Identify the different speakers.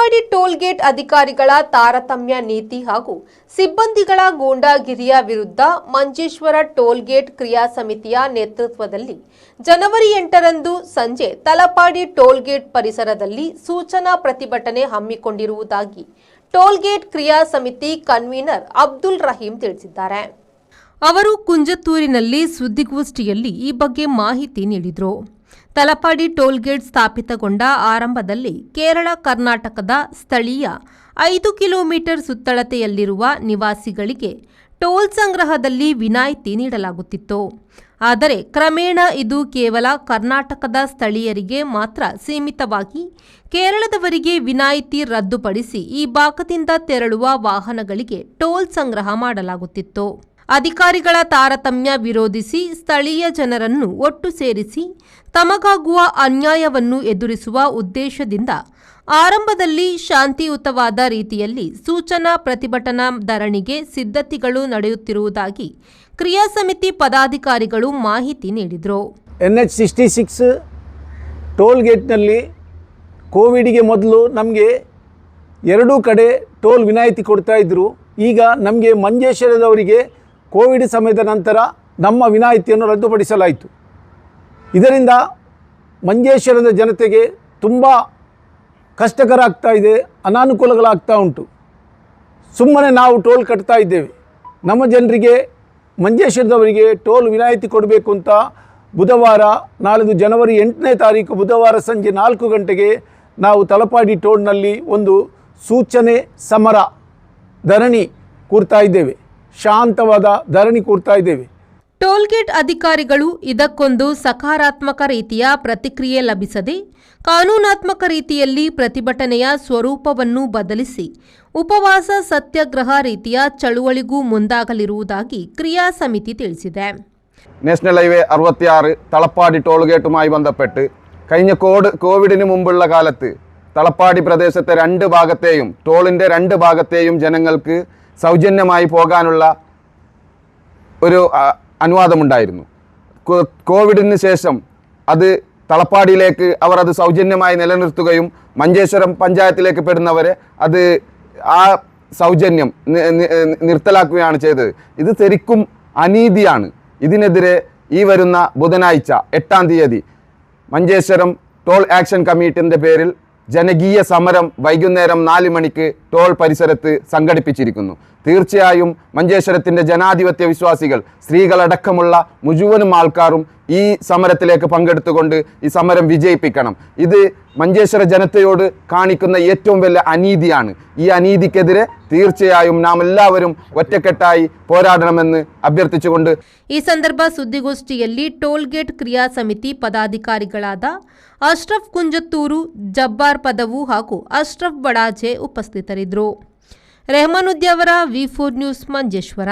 Speaker 1: Talapady toll gate ಅಧಿಕಾರಿಗಳ ತಾರತಮ್ಯ ನೀತಿ ಹಾಗೂ ಸಿಬ್ಬಂದಿಗಳ ಗೂಂಡಾಗಿರಿಯ ವಿರುದ್ಧ ಮಂಜೇಶ್ವರ ಟೋಲ್ಗೇಟ್ ಕ್ರಿಯಾ ಸಮಿತಿಯ ನೇತೃತ್ವದಲ್ಲಿ ಜನವರಿ 8ರಂದು ಸಂಜೆ ತಲಪಾಡಿ ಟೋಲ್ಗೇಟ್ ಪರಿಸರದಲ್ಲಿ ಸೂಚನಾ ಪ್ರತಿಭಟನೆ ಹಮ್ಮಿಕೊಂಡಿರುವುದಾಗಿ ಟೋಲ್ಗೇಟ್ ಕ್ರಿಯಾ ಸಮಿತಿ ಕನ್ವೀನರ್ ಅಬ್ದುಲ್ ರಹೀಂ ತಿಳಿಸಿದ್ದಾರೆ. ಅವರು ಕುಂಜತ್ತೂರಿನಲ್ಲಿ ಸುದ್ದಿಗೋಷ್ಠಿಯಲ್ಲಿ ಈ ಬಗ್ಗೆ ಮಾಹಿತಿ ನೀಡಿದರು. ತಲಪಾಡಿ ಟೋಲ್ಗೇಟ್ ಸ್ಥಾಪಿತಗೊಂಡ ಆರಂಭದಲ್ಲಿ ಕೇರಳ ಕರ್ನಾಟಕದ ಸ್ಥಳೀಯ 5 ಕಿಲೋಮೀಟರ್ ಸುತ್ತಳತೆಯಲ್ಲಿರುವ ನಿವಾಸಿಗಳಿಗೆ ಟೋಲ್ ಸಂಗ್ರಹದಲ್ಲಿ ವಿನಾಯಿತಿ ನೀಡಲಾಗುತ್ತಿತ್ತು. ಆದರೆ ಕ್ರಮೇಣ ಇದು ಕೇವಲ ಕರ್ನಾಟಕದ ಸ್ಥಳೀಯರಿಗೆ ಮಾತ್ರ ಸೀಮಿತವಾಗಿ ಕೇರಳದವರಿಗೆ ವಿನಾಯಿತಿ ರದ್ದುಪಡಿಸಿ ಈ ಭಾಗದಿಂದ ತೆರಳುವ ವಾಹನಗಳಿಗೆ ಟೋಲ್ ಸಂಗ್ರಹ ಮಾಡಲಾಗುತ್ತಿತ್ತು. ಅಧಿಕಾರಿಗಳ ತಾರತಮ್ಯ ವಿರೋಧಿಸಿ ಸ್ಥಳೀಯ ಜನರನ್ನು ಒಟ್ಟು ಸೇರಿಸಿ ತಮಗಾಗುವ ಅನ್ಯಾಯವನ್ನು ಎದುರಿಸುವ ಉದ್ದೇಶದಿಂದ ಆರಂಭದಲ್ಲಿ ಶಾಂತಿಯುತವಾದ ರೀತಿಯಲ್ಲಿ ಸೂಚನಾ ಪ್ರತಿಭಟನಾ ಧರಣಿಗೆ ಸಿದ್ಧತೆಗಳು ನಡೆಯುತ್ತಿರುವುದಾಗಿ ಕ್ರಿಯಾ ಸಮಿತಿ ಪದಾಧಿಕಾರಿಗಳು ಮಾಹಿತಿ ನೀಡಿದರು.
Speaker 2: NH66 ಟೋಲ್ಗೇಟ್ನಲ್ಲಿ ಕೋವಿಡ್ಗೆ ಮೊದಲು ನಮಗೆ ಎರಡೂ ಕಡೆ ಟೋಲ್ ವಿನಾಯಿತಿ ಕೊಡ್ತಾ ಇದ್ದರು. ಈಗ ನಮಗೆ ಮಂಜೇಶ್ವರದವರಿಗೆ ಕೋವಿಡ್ ಸಮಯದ ನಂತರ ನಮ್ಮ ವಿನಾಯಿತಿಯನ್ನು ರದ್ದುಪಡಿಸಲಾಯಿತು. ಇದರಿಂದ ಮಂಜೇಶ್ವರದ ಜನತೆಗೆ ತುಂಬ ಕಷ್ಟಕರ ಆಗ್ತಾ ಇದೆ, ಅನಾನುಕೂಲಗಳಾಗ್ತಾ ಉಂಟು. ಸುಮ್ಮನೆ ನಾವು ಟೋಲ್ ಕಟ್ತಾ ಇದ್ದೇವೆ. ನಮ್ಮ ಜನರಿಗೆ ಮಂಜೇಶ್ವರದವರಿಗೆ ಟೋಲ್ ವಿನಾಯಿತಿ ಕೊಡಬೇಕು ಅಂತ ಬುಧವಾರ ನಾಳಿದ್ದು ಜನವರಿ 8ನೇ ತಾರೀಕು ಬುಧವಾರ ಸಂಜೆ 4 ಗಂಟೆಗೆ ನಾವು ತಲಪಾಡಿ ಟೋಲ್ನಲ್ಲಿ ಒಂದು ಸೂಚನೆ ಸಮರ ಧರಣಿ ಕೂರ್ತಾ ಇದ್ದೇವೆ. ಶಾಂತವಾದ ಧರಣಿ ಕೂರ್ತಾ ಇದ್ದೇವೆ.
Speaker 1: ಟೋಲ್ಗೇಟ್ ಅಧಿಕಾರಿಗಳು ಇದಕ್ಕೊಂದು ಸಕಾರಾತ್ಮಕ ರೀತಿಯ ಪ್ರತಿಕ್ರಿಯೆ ಲಭಿಸದೆ ಕಾನೂನಾತ್ಮಕ ರೀತಿಯಲ್ಲಿ ಪ್ರತಿಭಟನೆಯ ಸ್ವರೂಪವನ್ನು ಬದಲಿಸಿ ಉಪವಾಸ ಸತ್ಯಾಗ್ರಹ ರೀತಿಯ ಚಳುವಳಿಗೂ ಮುಂದಾಗಲಿರುವುದಾಗಿ ಕ್ರಿಯಾ ಸಮಿತಿ ತಿಳಿಸಿದೆ.
Speaker 3: നാഷണൽ ഹൈവേ 66 തളപ്പാടി ടോൾഗേറ്റുമായി ബന്ധപ്പെട്ട് കഴിഞ്ഞ കോവിഡിന് മുമ്പുള്ള കാലത്ത് തളപ്പാടി പ്രദേശത്തെ രണ്ട് ഭാഗത്തെയും ടോളിൻ്റെ രണ്ട് ഭാഗത്തെയും ജനങ്ങൾക്ക് സൗജന്യമായി പോകാനുള്ള ഒരു അനുവാദമുണ്ടായിരുന്നു. കോവിഡിന് ശേഷം അത് തളപ്പാടിയിലേക്ക് അവർ അത് സൗജന്യമായി നിലനിർത്തുകയും മഞ്ചേശ്വരം പഞ്ചായത്തിലേക്ക് പെടുന്നവരെ അത് ആ സൗജന്യം നിർത്തലാക്കുകയാണ് ചെയ്തത്. ഇത് ശരിക്കും അനീതിയാണ്. ഇതിനെതിരെ ഈ വരുന്ന ബുധനാഴ്ച 8-ാം തീയതി മഞ്ചേശ്വരം ടോൾ ആക്ഷൻ കമ്മിറ്റിൻ്റെ പേരിൽ ജനകീയ സമരം വൈകുന്നേരം 4 മണിക്ക് ടോൾ പരിസരത്ത് സംഘടിപ്പിച്ചിരിക്കുന്നു. തീർച്ചയായും മഞ്ചേശ്വരത്തിൻ്റെ ജനാധിപത്യ വിശ്വാസികൾ സ്ത്രീകളടക്കമുള്ള മുഴുവനും ആൾക്കാരും ഈ സമരത്തിലേക്ക് പങ്കെടുത്തുകൊണ്ട് ഈ സമരം വിജയിപ്പിക്കണം. ഇത് മഞ്ചേശ്വര ജനതയോട് കാണിക്കുന്ന ഏറ്റവും വലിയ അനീതിയാണ്. ഈ അനീതിക്കെതിരെ തീർച്ചയായും നാം എല്ലാവരും ഒറ്റക്കെട്ടായി പോരാടണമെന്ന് ಅಭ್ಯರ್ಥಿಸಿಕೊಂಡು
Speaker 1: ಈ ಸಂದರ್ಭ ಸುದ್ದಿಗೋಷ್ಠಿಯಲ್ಲಿ ಟೋಲ್ಗೇಟ್ ಕ್ರಿಯಾ ಸಮಿತಿ ಪದಾಧಿಕಾರಿಗಳಾದ ಅಶ್ರಫ್ ಕುಂಜತ್ತೂರು, ಜಬ್ಬಾರ್ ಪದವು ಹಾಗೂ ಅಶ್ರಫ್ ಬಡಾಜೆ ಉಪಸ್ಥಿತರಿದ್ದರು. ರೆಹಮಾನುದ್ದಿ ಅವರ V4 ನ್ಯೂಸ್ ಮಂಜೇಶ್ವರ.